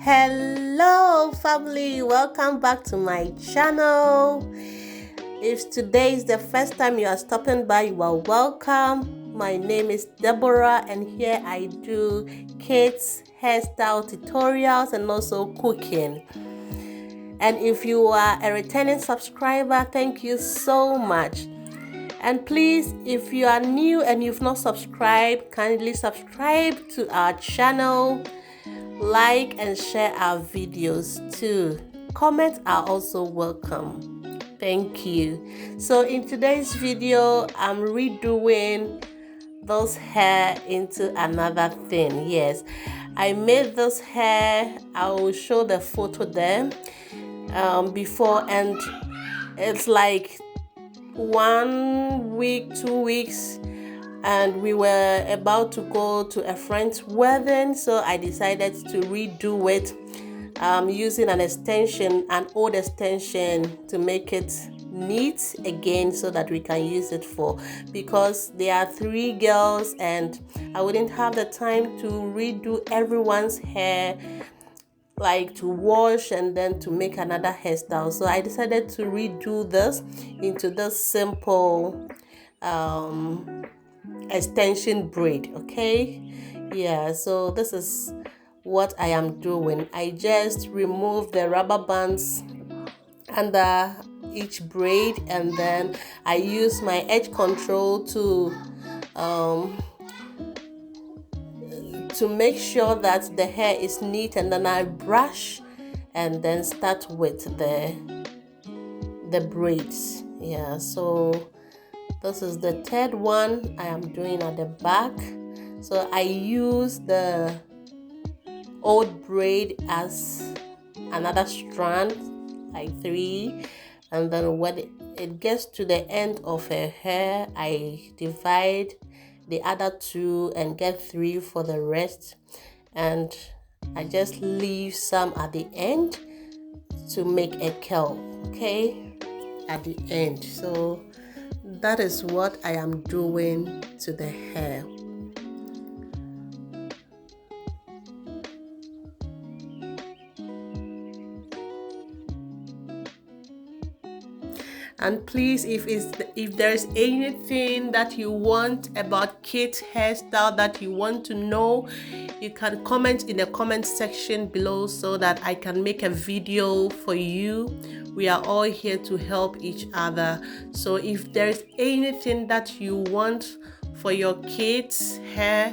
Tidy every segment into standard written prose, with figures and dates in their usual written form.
Hello family, welcome back to my channel. If today is the first time you are stopping by, you are welcome. My name is Deborah and here I do kids hairstyle tutorials and also cooking. And if you are a returning subscriber, thank you so much. And please, if you are new and you've not subscribed, kindly subscribe to our channel, like and share our videos too. Comments are also welcome. Thank you. So in today's video, I'm redoing this hair into another thing. Yes, I made this hair. I will show the photo there before, and it's like 1 week, 2 weeks, and we were about to go to a friend's wedding, so I decided to redo it using an old extension to make it neat again so that we can use it because there are 3 girls and I wouldn't have the time to redo everyone's hair, like to wash and then to make another hairstyle. So I decided to redo this into this simple extension braid. Okay, yeah, so this is what I am doing. I just remove the rubber bands under each braid and then I use my edge control to make sure that the hair is neat, and then I brush and then start with the braids. Yeah, so this is the third one I am doing at the back. So I use the old braid as another strand, like 3, and then when it gets to the end of her hair, I divide the other 2 and get 3 for the rest, and I just leave some at the end to make a curl, okay, at the end. So that is what I am doing to the hair. And please, if there's anything that you want about kids hairstyle that you want to know, you can comment in the comment section below so that I can make a video for you. We are all here to help each other. So if there's anything that you want for your kids hair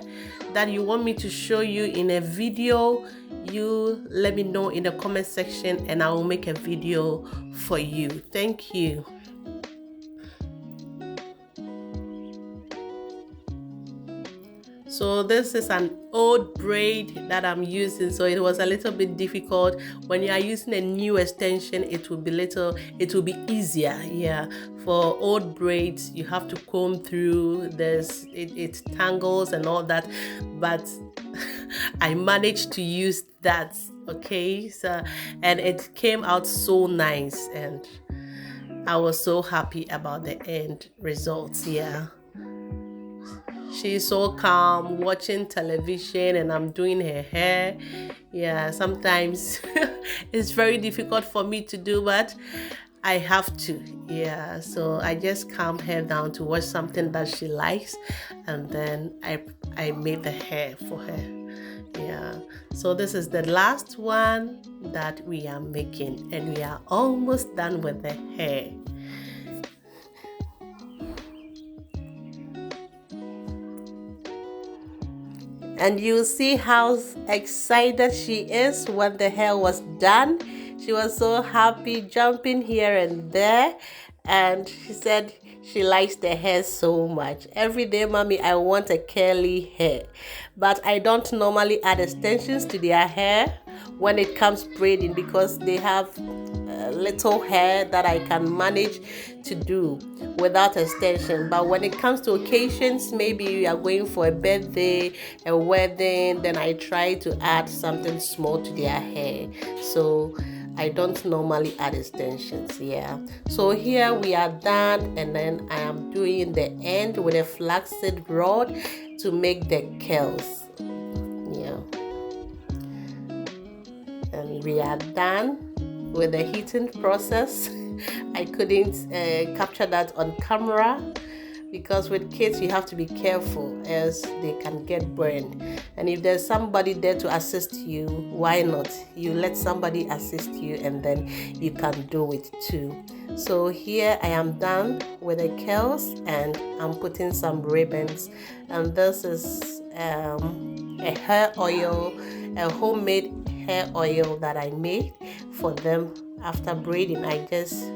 that you want me to show you in a video, you let me know in the comment section and I will make a video for you. Thank you. So this is an old braid that I'm using, so it was a little bit difficult. When you are using a new extension, it will be easier. Yeah, for old braids you have to comb through this, it tangles and all that, but I managed to use that. Okay, so and it came out so nice and I was so happy about the end results. Yeah, she's so calm watching television and I'm doing her hair. Yeah, sometimes it's very difficult for me to do, but I have to. Yeah, so I just calm her down to watch something that she likes, and then I made the hair for her. Yeah, so this is the last one that we are making and we are almost done with the hair. And you see how excited she is when the hair was done. She was so happy, jumping here and there, and she said she likes the hair so much. Every day, mommy, I want a curly hair, but I don't normally add extensions to their hair when it comes braiding because they have little hair that I can manage to do without extension. But when it comes to occasions, maybe we are going for a birthday, a wedding, then I try to add something small to their hair. So I don't normally add extensions. Yeah, so here we are done, and then I am doing the end with a flaxseed rod to make the curls. Yeah. And we are done with the heating process. I couldn't capture that on camera because with kids you have to be careful else they can get burned. And if there's somebody there to assist you, why not? You let somebody assist you and then you can do it too. So here I am done with the curls and I'm putting some ribbons, and this is a hair oil, a homemade hair oil that I made for them after braiding. I just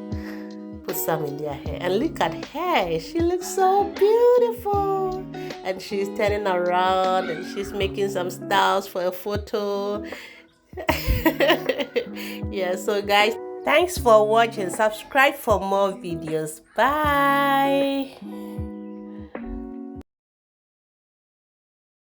put some in their hair, and look at her, she looks so beautiful, and she's turning around and she's making some styles for a photo. Yeah, so guys, thanks for watching. Subscribe for more videos. Bye.